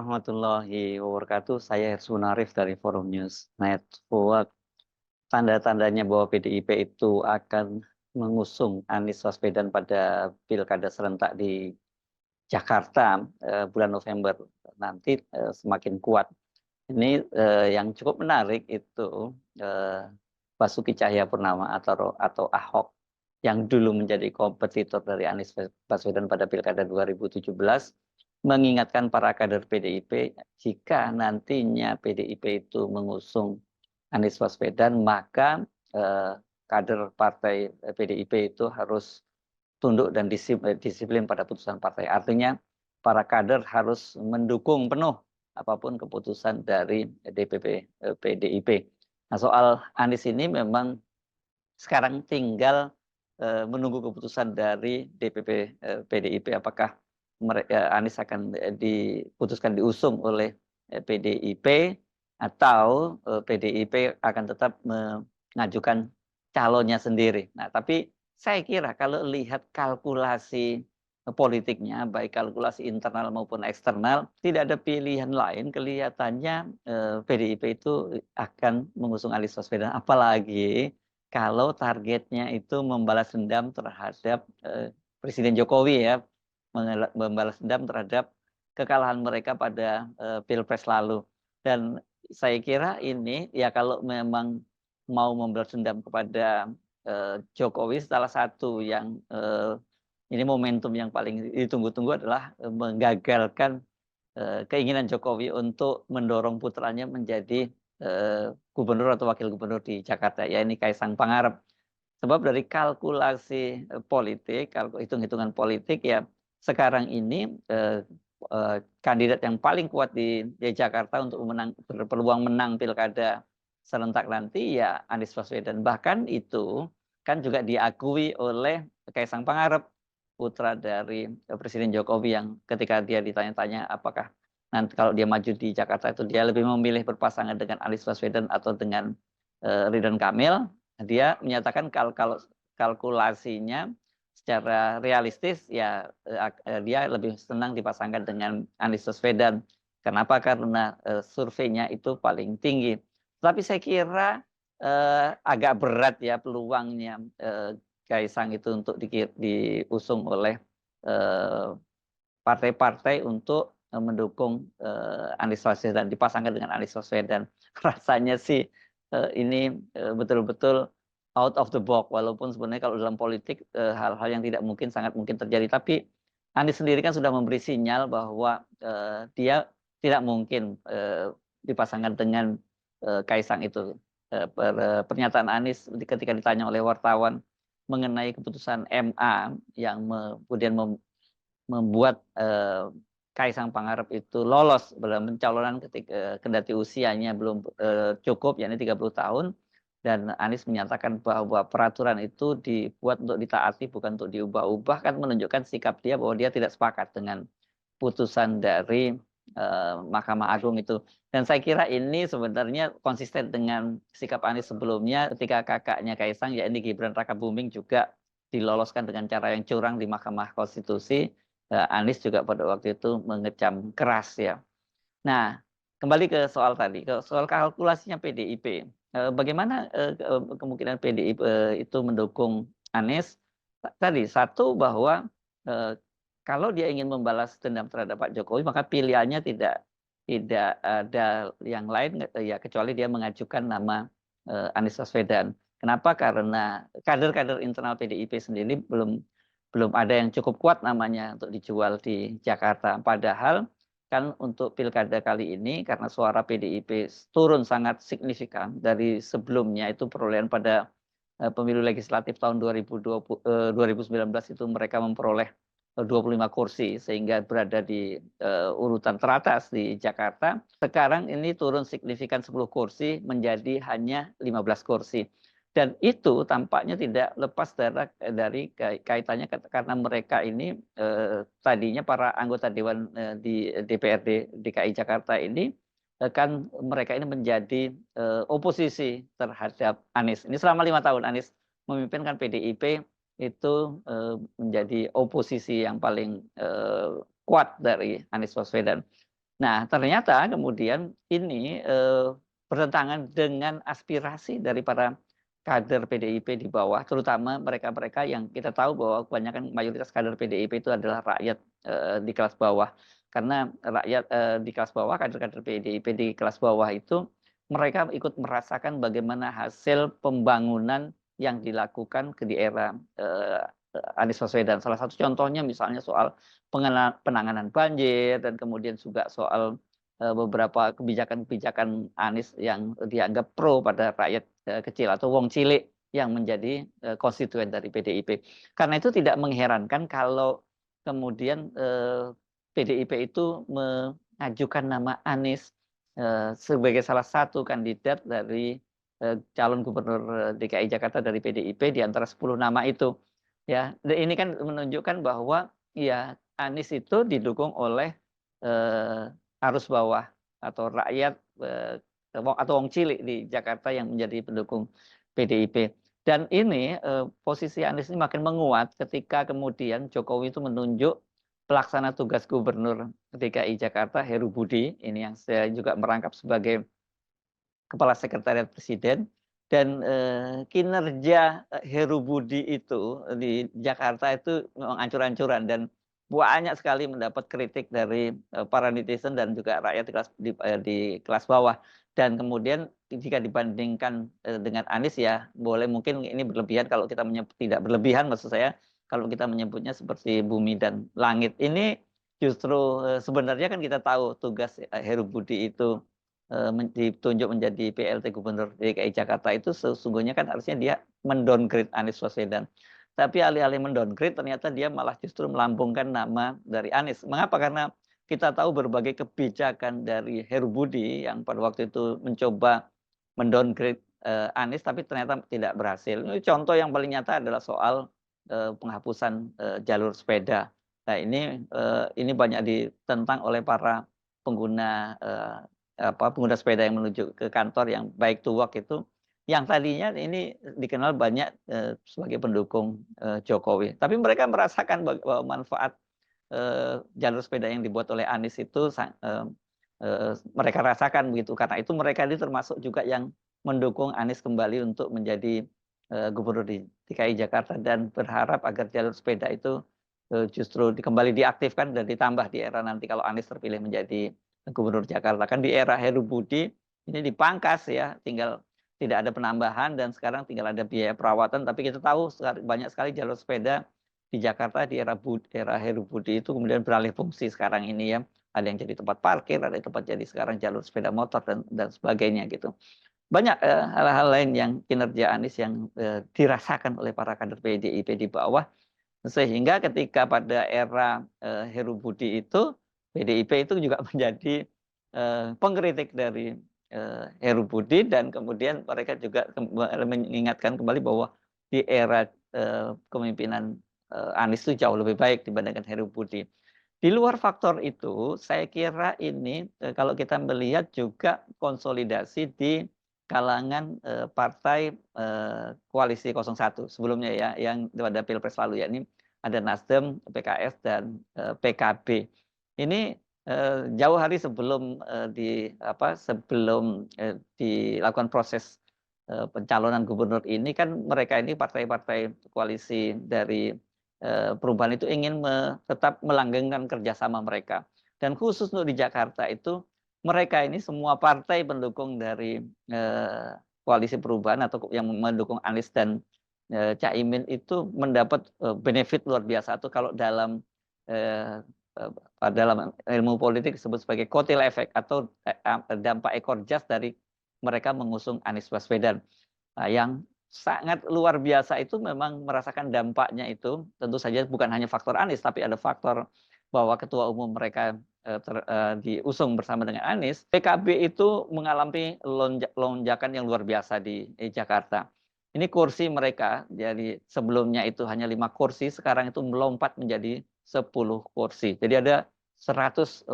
warahmatullahi wabarakatuh. Saya Hersun Arif dari Forum News Network. Tanda-tandanya bahwa PDIP itu akan mengusung Anies Baswedan pada pilkada serentak di Jakarta bulan November nanti semakin kuat. Ini yang cukup menarik itu Basuki Cahayapurnama atau Ahok yang dulu menjadi kompetitor dari Anies Baswedan pada pilkada 2017 mengingatkan para kader PDIP jika nantinya PDIP itu mengusung Anies Baswedan maka kader partai PDIP itu harus tunduk dan disiplin pada putusan partai. Artinya para kader harus mendukung penuh apapun keputusan dari DPP PDIP. Nah, soal Anies ini memang sekarang tinggal menunggu keputusan dari DPP PDIP apakah Anies akan diputuskan diusung oleh PDIP atau PDIP akan tetap mengajukan calonnya sendiri. Nah, tapi saya kira kalau lihat kalkulasi politiknya, baik kalkulasi internal maupun eksternal, tidak ada pilihan lain. Kelihatannya PDIP itu akan mengusung Anies Baswedan. Apalagi kalau targetnya itu membalas dendam terhadap Presiden Jokowi ya, membalas dendam terhadap kekalahan mereka pada Pilpres lalu. Dan saya kira ini ya kalau memang mau membalas dendam kepada Jokowi, salah satu yang ini momentum yang paling ditunggu-tunggu adalah menggagalkan keinginan Jokowi untuk mendorong putranya menjadi gubernur atau wakil gubernur di Jakarta, ya ini Kaisang Pangarep. Sebab dari kalkulasi politik, hitung-hitungan politik ya sekarang ini kandidat yang paling kuat di Jakarta untuk berpeluang menang pilkada serentak nanti ya Anies Baswedan. Bahkan itu kan juga diakui oleh Kaisang Pangarep, putra dari Presiden Jokowi yang ketika dia ditanya-tanya apakah nanti kalau dia maju di Jakarta itu dia lebih memilih berpasangan dengan Anies Baswedan atau dengan Ridwan Kamil, dia menyatakan kalau kalkulasinya secara realistis ya dia lebih senang dipasangkan dengan Anies Baswedan. Kenapa? Karena surveinya itu paling tinggi. Tapi saya kira agak berat ya peluangnya Kaisang itu untuk diusung oleh partai-partai untuk mendukung Anies Baswedan, dipasangkan dengan Anies Baswedan. Rasanya sih ini betul-betul out of the box, walaupun sebenarnya kalau dalam politik hal-hal yang tidak mungkin sangat mungkin terjadi. Tapi Anies sendiri kan sudah memberi sinyal bahwa dia tidak mungkin dipasangkan dengan Kaisang itu. Pernyataan Anies ketika ditanya oleh wartawan mengenai keputusan MA yang kemudian membuat Kaisang Pangarep itu lolos dalam pencalonan ketika kendati usianya belum cukup, yakni 30 tahun, dan Anies menyatakan bahwa peraturan itu dibuat untuk ditaati bukan untuk diubah-ubah, kan menunjukkan sikap dia bahwa dia tidak sepakat dengan putusan dari Mahkamah Agung itu. Dan saya kira ini sebenarnya konsisten dengan sikap Anies sebelumnya ketika kakaknya Kaisang, yakni Gibran Rakabuming juga diloloskan dengan cara yang curang di Mahkamah Konstitusi. Anies juga pada waktu itu mengecam keras ya. Nah, kembali ke soal tadi, ke soal kalkulasinya PDIP. Bagaimana kemungkinan PDIP itu mendukung Anies? Tadi satu bahwa kalau dia ingin membalas dendam terhadap Pak Jokowi, maka pilihannya tidak ada yang lain ya kecuali dia mengajukan nama Anies Baswedan. Kenapa? Karena kader-kader internal PDIP sendiri belum ada yang cukup kuat namanya untuk dijual di Jakarta. Padahal kan untuk pilkada kali ini karena suara PDIP turun sangat signifikan dari sebelumnya, itu perolehan pada pemilu legislatif tahun 2019 itu mereka memperoleh 25 kursi sehingga berada di urutan teratas di Jakarta. Sekarang ini turun signifikan 10 kursi menjadi hanya 15 kursi. Dan itu tampaknya tidak lepas dari kaitannya karena mereka ini tadinya para anggota Dewan di DPRD DKI Jakarta ini kan mereka ini menjadi oposisi terhadap Anies. Ini selama 5 tahun Anies memimpin kan PDIP itu menjadi oposisi yang paling kuat dari Anies Baswedan. Nah, ternyata kemudian ini bertentangan dengan aspirasi dari para kader PDIP di bawah, terutama mereka-mereka yang kita tahu bahwa kebanyakan mayoritas kader PDIP itu adalah rakyat di kelas bawah. Karena rakyat di kelas bawah, kader-kader PDIP di kelas bawah itu mereka ikut merasakan bagaimana hasil pembangunan yang dilakukan di era Anies Baswedan. Salah satu contohnya misalnya soal penanganan banjir dan kemudian juga soal beberapa kebijakan-kebijakan Anies yang dianggap pro pada rakyat kecil atau wong cilik yang menjadi konstituen dari PDIP. Karena itu tidak mengherankan kalau kemudian PDIP itu mengajukan nama Anies sebagai salah satu kandidat dari calon gubernur DKI Jakarta dari PDIP di antara 10 nama itu. Ya, ini kan menunjukkan bahwa ya Anies itu didukung oleh arus bawah atau rakyat atau wong cilik di Jakarta yang menjadi pendukung PDIP. Dan ini posisi Anies ini makin menguat ketika kemudian Jokowi itu menunjuk pelaksana tugas gubernur DKI Jakarta Heru Budi, ini yang saya juga merangkap sebagai kepala sekretariat presiden. Dan kinerja Heru Budi itu di Jakarta itu memang ancur-ancuran dan banyak sekali mendapat kritik dari para netizen dan juga rakyat di kelas bawah. Dan kemudian jika dibandingkan dengan Anies ya boleh mungkin ini berlebihan kalau kita menyebut, tidak berlebihan maksud saya kalau kita menyebutnya seperti bumi dan langit. Ini justru sebenarnya kan kita tahu tugas Heru Budi itu ditunjuk menjadi PLT Gubernur DKI Jakarta itu sesungguhnya kan harusnya dia mendowngrade Anies Baswedan. Tapi alih-alih mendowngrade ternyata dia malah justru melambungkan nama dari Anies. Mengapa? Karena kita tahu berbagai kebijakan dari Heru Budi yang pada waktu itu mencoba mendowngrade Anies tapi ternyata tidak berhasil. Ini contoh yang paling nyata adalah soal penghapusan jalur sepeda. Nah, ini banyak ditentang oleh para pengguna pengguna sepeda yang menuju ke kantor yang baik to work itu yang tadinya ini dikenal banyak sebagai pendukung Jokowi. Tapi mereka merasakan bahwa manfaat jalur sepeda yang dibuat oleh Anies itu mereka rasakan begitu. Karena itu mereka ini termasuk juga yang mendukung Anies kembali untuk menjadi gubernur di DKI Jakarta dan berharap agar jalur sepeda itu justru kembali diaktifkan dan ditambah di era nanti kalau Anies terpilih menjadi Gubernur Jakarta. Kan di era Heru Budi ini dipangkas ya, tinggal tidak ada penambahan dan sekarang tinggal ada biaya perawatan. Tapi kita tahu banyak sekali jalur sepeda di Jakarta di era Heru Budi itu kemudian beralih fungsi sekarang ini ya. Ada yang jadi tempat parkir, ada yang tempat jadi sekarang jalur sepeda motor dan sebagainya gitu. Banyak hal-hal lain yang kinerja Anies yang dirasakan oleh para kader PDIP di bawah sehingga ketika pada era Heru Budi itu PDIP itu juga menjadi pengkritik dari Heru Budi dan kemudian mereka juga mengingatkan kembali bahwa di era kepemimpinan Anies itu jauh lebih baik dibandingkan Heru Budi. Di luar faktor itu, saya kira ini kalau kita melihat juga konsolidasi di kalangan partai koalisi 01 sebelumnya ya, yang pada Pilpres lalu ya, ini ada Nasdem, PKS dan PKB. Ini jauh hari sebelum dilakukan proses pencalonan gubernur ini kan mereka ini partai-partai koalisi dari perubahan itu ingin tetap melanggengkan kerjasama mereka. Dan khusus untuk di Jakarta itu mereka ini semua partai pendukung dari koalisi perubahan atau yang mendukung Anies dan Caimin itu mendapat benefit luar biasa. Itu kalau dalam ilmu politik disebut sebagai kotel efek atau dampak ekor jas dari mereka mengusung Anies Baswedan. Nah, yang sangat luar biasa itu memang merasakan dampaknya itu tentu saja bukan hanya faktor Anies tapi ada faktor bahwa ketua umum mereka diusung bersama dengan Anies. PKB itu mengalami lonjakan yang luar biasa di Jakarta. Ini kursi mereka jadi sebelumnya itu hanya 5 kursi, sekarang itu melompat menjadi 10 kursi. Jadi ada 100%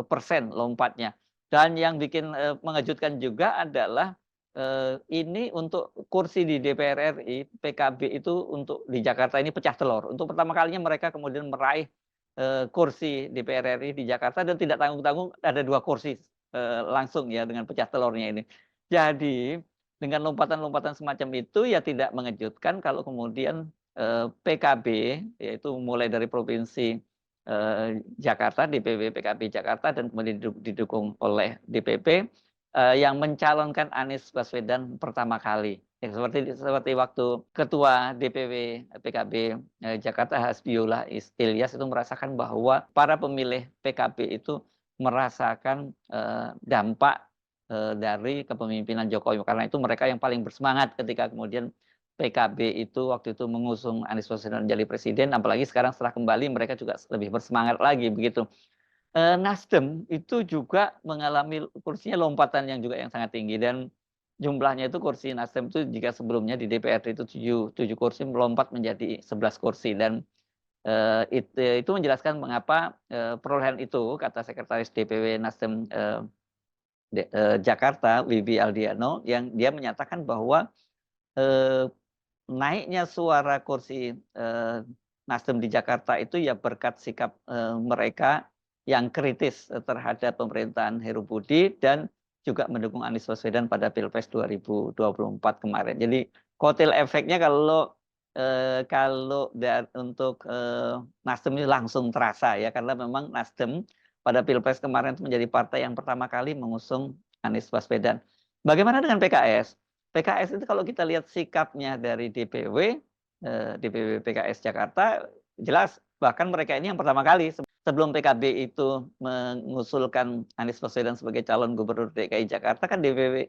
lompatnya. Dan yang bikin mengejutkan juga adalah ini untuk kursi di DPR RI, PKB itu untuk di Jakarta ini pecah telur. Untuk pertama kalinya mereka kemudian meraih kursi DPR RI di Jakarta dan tidak tanggung-tanggung ada 2 kursi langsung ya dengan pecah telurnya ini. Jadi dengan lompatan-lompatan semacam itu ya tidak mengejutkan kalau kemudian PKB yaitu mulai dari provinsi Jakarta, DPW PKB Jakarta dan kemudian didukung oleh DPP yang mencalonkan Anies Baswedan pertama kali. Ya, seperti waktu Ketua DPW PKB Jakarta Hasbiullah Ilyas itu merasakan bahwa para pemilih PKB itu merasakan dampak dari kepemimpinan Jokowi. Karena itu mereka yang paling bersemangat ketika kemudian PKB itu waktu itu mengusung Anies Baswedan menjadi presiden, apalagi sekarang setelah kembali mereka juga lebih bersemangat lagi begitu. Nasdem itu juga mengalami kursinya lompatan yang juga yang sangat tinggi dan jumlahnya itu kursi Nasdem itu jika sebelumnya di DPRD itu 7 kursi melompat menjadi 11 kursi dan itu menjelaskan mengapa perolehan itu kata Sekretaris DPW Nasdem Jakarta Wibi Aldiano yang dia menyatakan bahwa naiknya suara kursi Nasdem di Jakarta itu ya berkat sikap mereka yang kritis terhadap pemerintahan Heru Budi dan juga mendukung Anies Baswedan pada Pilpres 2024 kemarin. Jadi kotel efeknya kalau untuk Nasdem ini langsung terasa ya karena memang Nasdem pada Pilpres kemarin itu menjadi partai yang pertama kali mengusung Anies Baswedan. Bagaimana dengan PKS? PKS itu kalau kita lihat sikapnya dari DPW PKS Jakarta jelas bahkan mereka ini yang pertama kali sebelum PKB itu mengusulkan Anies Baswedan sebagai calon gubernur DKI Jakarta kan DPW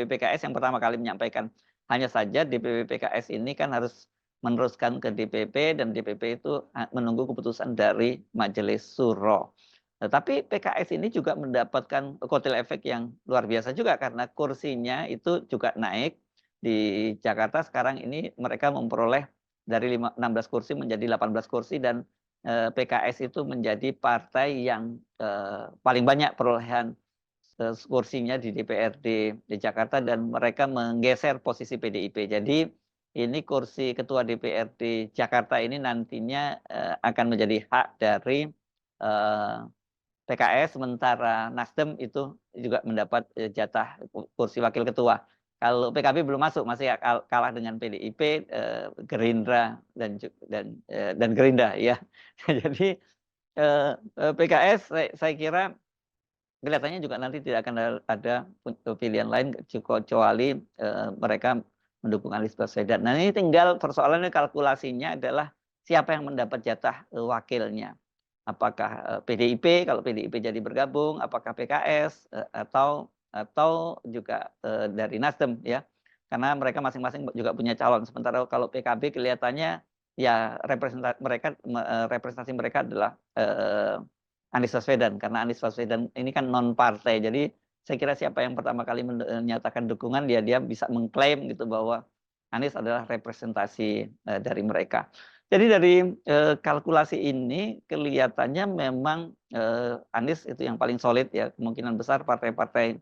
PKS yang pertama kali menyampaikan hanya saja DPW PKS ini kan harus meneruskan ke DPP dan DPP itu menunggu keputusan dari Majelis Suro. Tetapi PKS ini juga mendapatkan kotel efek yang luar biasa juga karena kursinya itu juga naik di Jakarta sekarang ini mereka memperoleh dari 16 kursi menjadi 18 kursi dan PKS itu menjadi partai yang paling banyak perolehan kursinya di DPRD di Jakarta dan mereka menggeser posisi PDIP. Jadi ini kursi ketua DPRD Jakarta ini nantinya akan menjadi hak dari PKS, sementara Nasdem itu juga mendapat jatah kursi wakil ketua. Kalau PKB belum masuk, masih kalah dengan PDIP, Gerindra dan Gerindra ya. Jadi PKS saya kira kelihatannya juga nanti tidak akan ada pilihan lain kecuali mereka mendukung Anies Baswedan. Nah ini tinggal persoalannya kalkulasinya adalah siapa yang mendapat jatah wakilnya. Apakah PDIP kalau PDIP jadi bergabung, apakah PKS atau juga dari Nasdem ya. Karena mereka masing-masing juga punya calon. Sementara kalau PKB kelihatannya ya representasi mereka adalah Anies Baswedan karena Anies Baswedan ini kan non partai. Jadi saya kira siapa yang pertama kali menyatakan dukungan dia bisa mengklaim gitu bahwa Anies adalah representasi dari mereka. Jadi dari kalkulasi ini kelihatannya memang Anies itu yang paling solid ya, kemungkinan besar partai-partai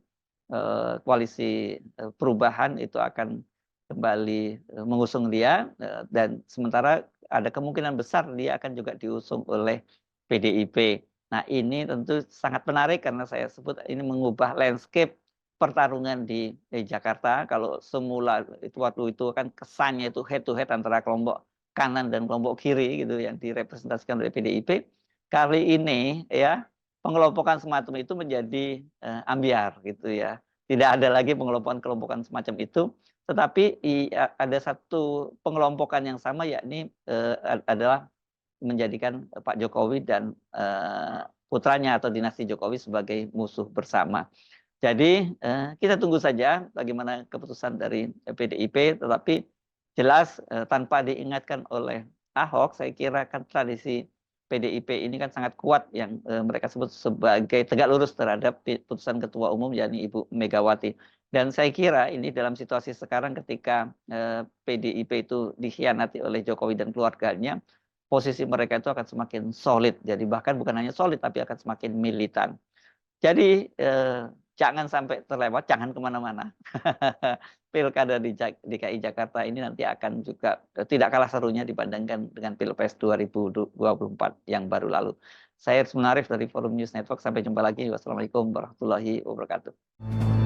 koalisi perubahan itu akan kembali mengusung dia dan sementara ada kemungkinan besar dia akan juga diusung oleh PDIP. Nah ini tentu sangat menarik karena saya sebut ini mengubah landscape pertarungan di Jakarta. Kalau semula waktu itu kan kesannya itu head to head antara kelompok kanan dan kelompok kiri gitu yang direpresentasikan oleh PDIP. Kali ini ya pengelompokan semacam itu menjadi ambiar gitu ya. Tidak ada lagi pengelompokan semacam itu, tetapi ada satu pengelompokan yang sama yakni adalah menjadikan Pak Jokowi dan putranya atau dinasti Jokowi sebagai musuh bersama. Jadi kita tunggu saja bagaimana keputusan dari PDIP, tetapi jelas tanpa diingatkan oleh Ahok, saya kira kan tradisi PDIP ini kan sangat kuat yang mereka sebut sebagai tegak lurus terhadap putusan Ketua Umum yakni Ibu Megawati. Dan saya kira ini dalam situasi sekarang ketika PDIP itu dikhianati oleh Jokowi dan keluarganya, posisi mereka itu akan semakin solid. Jadi bahkan bukan hanya solid tapi akan semakin militan. Jadi jangan sampai terlewat, jangan kemana-mana. Pilkada di DKI Jakarta ini nanti akan juga tidak kalah serunya dibandingkan dengan Pilpres 2024 yang baru lalu. Saya Arsy Munarif dari Forum News Network. Sampai jumpa lagi. Wassalamualaikum warahmatullahi wabarakatuh.